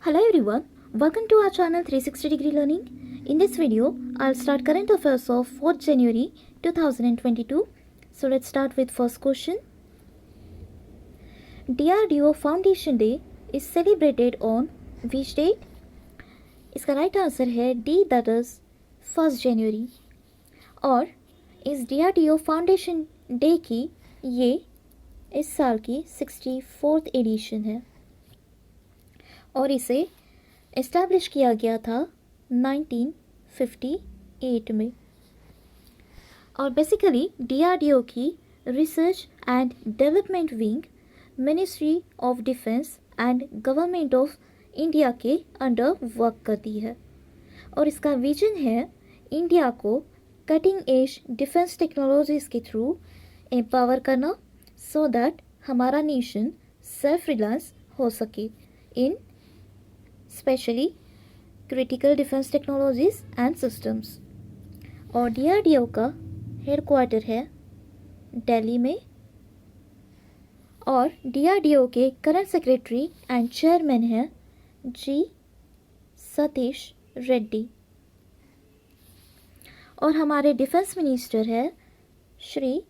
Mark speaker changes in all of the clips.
Speaker 1: Hello everyone, welcome to our channel 360 Degree Learning. In this video, I'll start current affairs of 4th January 2022. So let's start with first question. DRDO Foundation Day is celebrated on which date? इसका right answer है D, that is 1 जनवरी. और इस DRDO foundation day की ये इस साल की 64th addition है और इसे इस्टेब्लिश किया गया था 1958 में. और बेसिकली DRDO की research and development wing ministry of defence and government of India के अंडर वर्क करती है और इसका विजन है इंडिया को कटिंग एज डिफेंस टेक्नोलॉजीज़ के थ्रू एम्पावर करना सो दैट हमारा नेशन सेल्फ रिलायंस हो सके in specially critical defence technologies and systems. और DRDO का हेडक्वार्टर है दिल्ली में और DRDO के करंट सेक्रेटरी एंड चेयरमैन है जी सतीश रेड्डी. और हमारे डिफेंस मिनिस्टर है श्री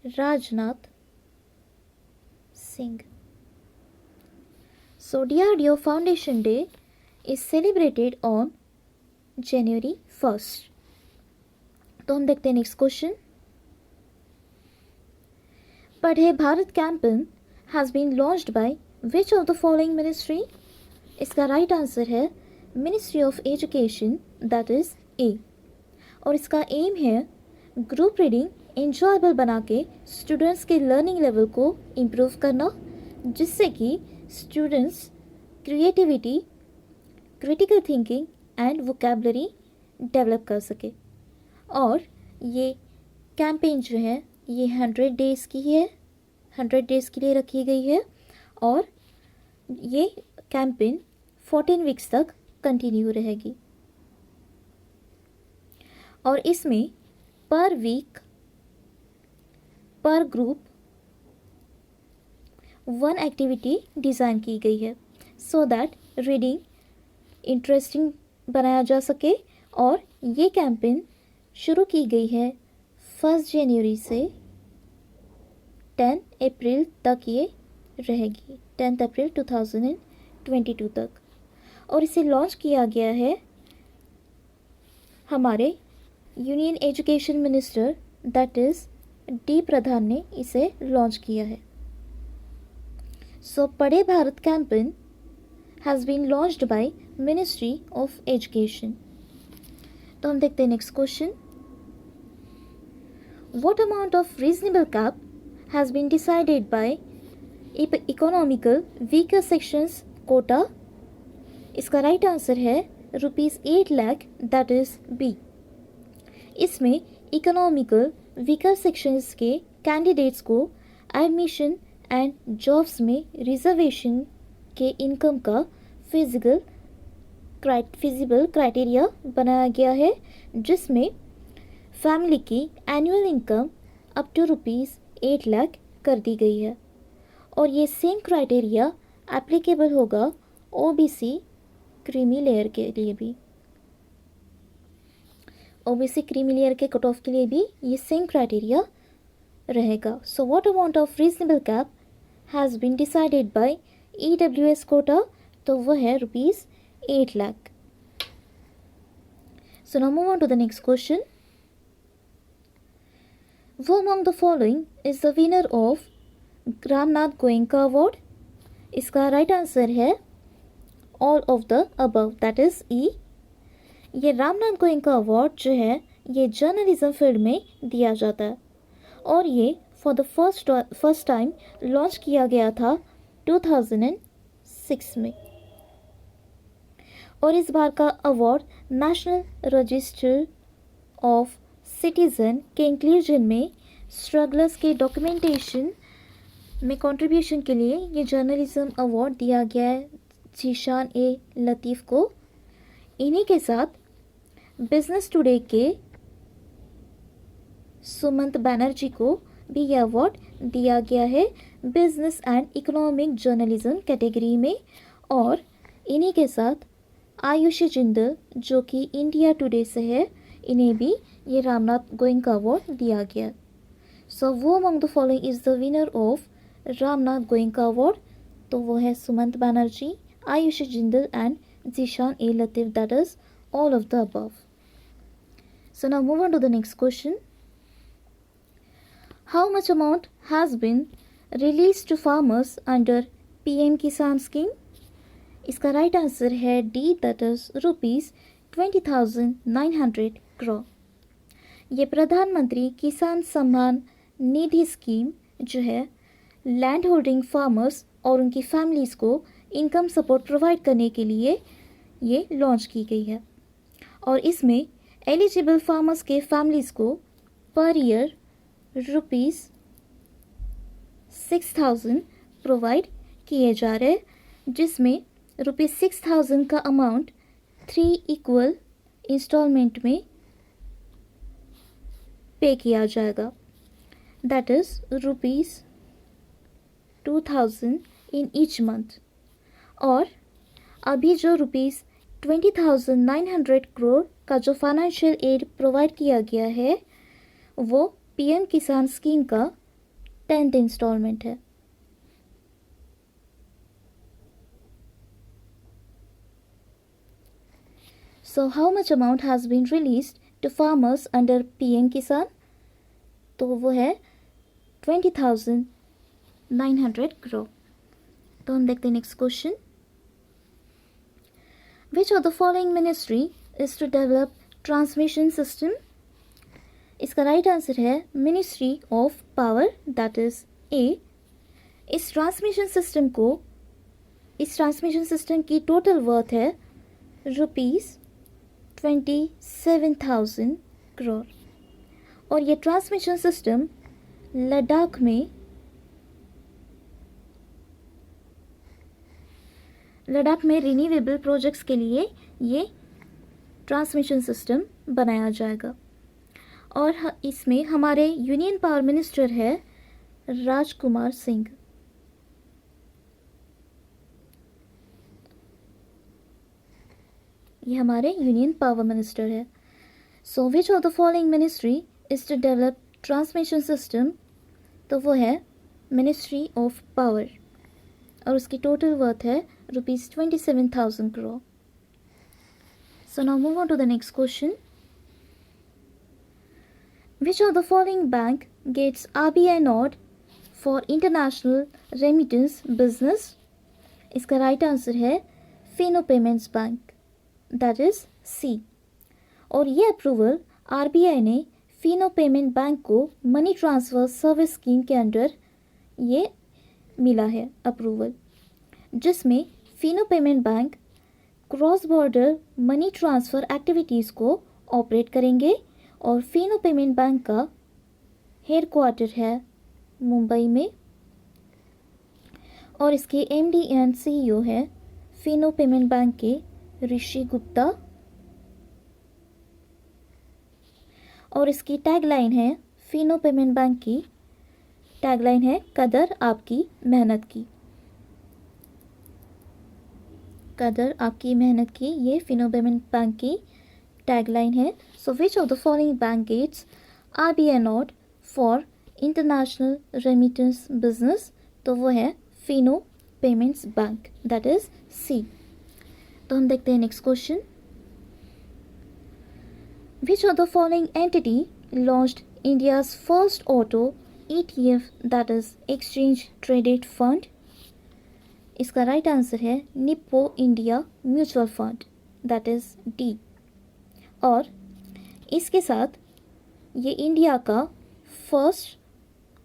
Speaker 1: राजनाथ सिंह. सो DRDO foundation day is celebrated on January 1st. तो हम देखते हैं next question. Padhe Bharat campaign has been launched by which of the following ministry? इसका राइट आंसर है ministry of education, that is A. और इसका एम है ग्रुप रीडिंग इंजॉयबल बना के स्टूडेंट्स के लर्निंग लेवल को इम्प्रूव करना जिससे कि students creativity, critical thinking and vocabulary develop कर सके. और ये कैंपेन जो है ये 100 डेज़ की है, 100 डेज़ के लिए रखी गई है और ये कैंपेन 14 वीक्स तक कंटिन्यू रहेगी. और इसमें पर वीक पर ग्रुप 1 एक्टिविटी डिज़ाइन की गई है सो दैट रीडिंग इंटरेस्टिंग बनाया जा सके. और ये कैंपेन शुरू की गई है 1 जनवरी से 10 अप्रैल तक ये रहेगी, 10 अप्रैल 2022 तक. और इसे लॉन्च किया गया है हमारे union education minister that is D Pradhan ने इसे लॉन्च किया है. So Padhe Bharat campaign has been launched by ministry of education. तो हम देखते हैं next question. What amount of reasonable cap has been decided by economical weaker sections quota? इसका right answer है ₹8 लाख, दैट इज़ बी. इसमें इकोनॉमिकल वीकर सेक्शंस के candidates को admission and jobs में रिजर्वेशन के इनकम का फिजिबल क्राइटेरिया बनाया गया है जिसमें फैमिली की annual income up to ₹8 lakh कर दी गई है. और ये सेम क्राइटेरिया एप्लीकेबल होगा OBC क्रीमी लेयर के लिए भी. OBC क्रीमी लेयर के कट ऑफ के लिए भी ये सेम क्राइटेरिया रहेगा. So what amount of reasonable cap has been decided by EWS quota? तो वह है ₹8 lakh. So now move on to the next question. Who among the following is the winner of Ramnath Goenka award? इसका right answer है all of the above, that is E. ये Ramnath Goenka award जो है ये journalism field में दिया जाता है और ये for the first time launch किया गया था 2006 में. और इस बार का award national register of citizen के इंक्लूजन में स्ट्रगलर्स के डॉक्यूमेंटेशन में कंट्रीब्यूशन के लिए ये जर्नलिज्म अवार्ड दिया गया है जीशान ए लतीफ़ को. इन्हीं के साथ बिजनेस टुडे के सुमंत बैनर्जी को भी यह अवार्ड दिया गया है business and economic journalism category में. और इन्हीं के साथ आयुषी जिंदल जो कि इंडिया टुडे से है, इन्हें भी ये रामनाथ गोयनका अवार्ड दिया गया। सो वो among the following is the winner of Ramnath Goenka award, तो वो है Sumant Banerjee, Ayushi Jindal and Zeeshan A Latif, that is all of the above. So now move on to the next question. How much amount has been released to farmers under PM Kisan scheme? इसका right answer है D, that is ₹20,900 crore। ये प्रधानमंत्री किसान Samman Nidhi scheme जो है land holding farmers और उनकी families को इनकम सपोर्ट प्रोवाइड करने के लिए ये लॉन्च की गई है। और इसमें एलिजिबल फार्मर्स के फैमिलीज़ को पर ईयर ₹6,000 प्रोवाइड किए जा रहे, जिसमें ₹6,000 का अमाउंट 3 इक्वल इंस्टॉलमेंट में पे किया जाएगा, that is ₹2,000 in each month. और अभी जो ₹20,900 crore का जो फाइनेंशियल एड प्रोवाइड किया गया है वो पीएम किसान स्कीम का 10th इंस्टॉलमेंट है। So how much amount has been released to farmers under PM Kisan, तो वो है 20,900 crore। तो हम देखते हैं next question. Which of the following ministry is to develop transmission system? इसका राइट आंसर है ministry of power, that is ए। इस ट्रांसमिशन सिस्टम की टोटल वर्थ है ₹27,000 crore। और ये ट्रांसमिशन सिस्टम लद्दाख में रिन्यूएबल प्रोजेक्ट्स के लिए ये ट्रांसमिशन सिस्टम बनाया जाएगा। और इसमें हमारे यूनियन पावर मिनिस्टर है राजकुमार सिंह। ये हमारे यूनियन पावर मिनिस्टर है। So which of the following ministry is to develop transmission system, तो वो है मिनिस्ट्री ऑफ पावर और उसकी टोटल वर्थ है ₹27,000 crore। So now move on to the next question. Which of the following bank gets RBI nod for international remittance business? इसका right answer है Fino payments bank, that is C. और ये approval RBI ने Fino payment bank को money transfer service scheme के under ये मिला है अप्रूवल, जिसमें Fino payment bank cross border money transfer activities को ऑपरेट करेंगे। और फिनो पेमेंट बैंक का हेड क्वार्टर है मुंबई में और इसके एमडी एंड सीईओ है फिनो पेमेंट बैंक के ऋषि गुप्ता। और इसकी टैगलाइन है, फिनो पेमेंट बैंक की टैगलाइन है कदर आपकी मेहनत की। कदर आपकी मेहनत की, ये फिनो पेमेंट बैंक की टैगलाइन है। So which of the following bank gets RBI note for international remittance business, तो वो है Fino payments bank, that is C. तो हम देखते हैं next question. Which of the following entity launched India's first auto ETF, that is exchange traded fund? इसका right answer है Nippon India mutual fund, that is D. और इसके साथ ये इंडिया का first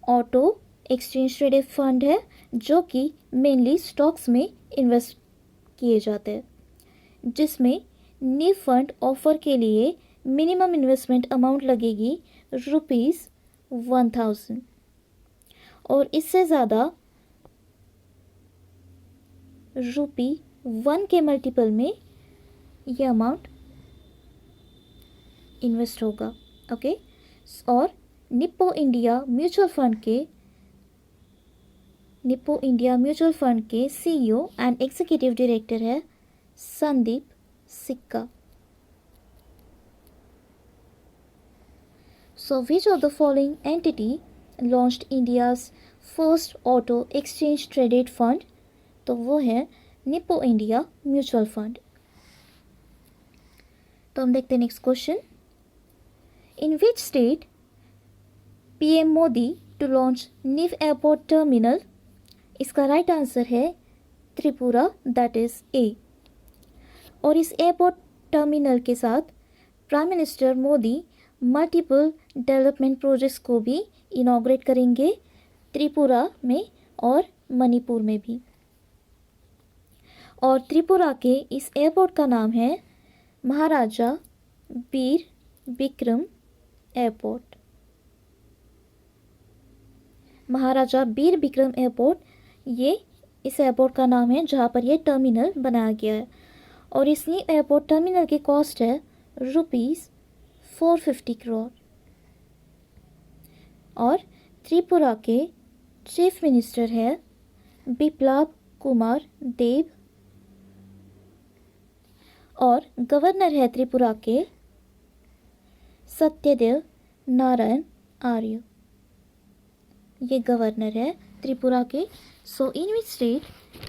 Speaker 1: auto exchange traded fund है जो कि मेनली स्टॉक्स में इन्वेस्ट किए जाते हैं, जिसमें न्यू फंड ऑफर के लिए मिनिमम इन्वेस्टमेंट अमाउंट लगेगी ₹1,000 और इससे ज़्यादा ₹1 के मल्टीपल में यह अमाउंट इन्वेस्ट होगा। ओके, और निप्पो इंडिया म्यूचुअल फंड के सीईओ एंड एग्जीक्यूटिव डायरेक्टर है संदीप सिक्का. So which of the following entity launched India's first auto exchange traded fund? तो वो है निप्पो इंडिया म्यूचुअल फंड. तो हम देखते हैं next question. In which state PM Modi to launch new airport terminal? इसका राइट आंसर है त्रिपुरा, दैट इज ए. और इस एयरपोर्ट टर्मिनल के साथ prime minister Modi multiple development projects को भी इनॉग्रेट करेंगे त्रिपुरा में और मणिपुर में भी. और त्रिपुरा के इस एयरपोर्ट का नाम है महाराजा वीर विक्रम एयरपोर्ट. महाराजा वीर विक्रम एयरपोर्ट, ये इस एयरपोर्ट का नाम है जहाँ पर ये टर्मिनल बनाया गया है. और इस एयरपोर्ट टर्मिनल की कॉस्ट है ₹450 करोड़. और त्रिपुरा के चीफ मिनिस्टर है बिप्लब कुमार देब और गवर्नर है त्रिपुरा के सत्यदेव नारायण आर्य. ये गवर्नर है त्रिपुरा के. So in which state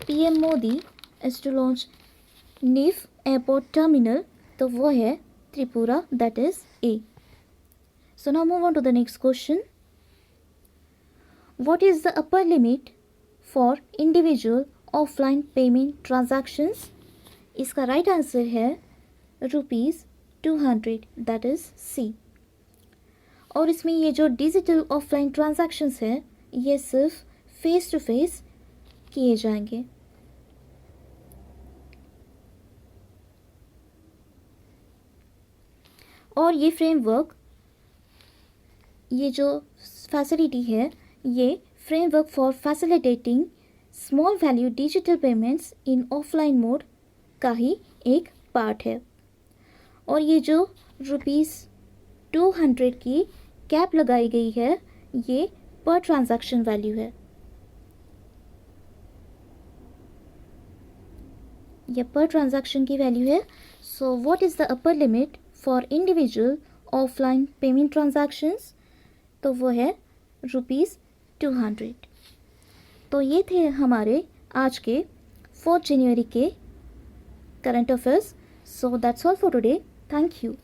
Speaker 1: PM Modi is to launch new airport terminal? तो वो है Tripura, that is A. So now move on to the next question. What is the upper limit for individual offline payment transactions? इसका right answer है ₹200, that is C. और इसमें ये जो digital offline transactions है ये सिर्फ फेस टू फेस किए जाएंगे. और ये फ्रेमवर्क, ये जो फैसिलिटी है, ये framework for facilitating small value digital payments in offline mode का ही एक पार्ट है. और ये जो ₹200 की कैप लगाई गई है ये पर ट्रांजैक्शन वैल्यू है. ये पर ट्रांजैक्शन की वैल्यू है. So what is the upper limit for individual offline payment transactions? तो वो है ₹200. तो ये थे हमारे आज के 4 जनवरी के current affairs. So that's all for today. Thank you.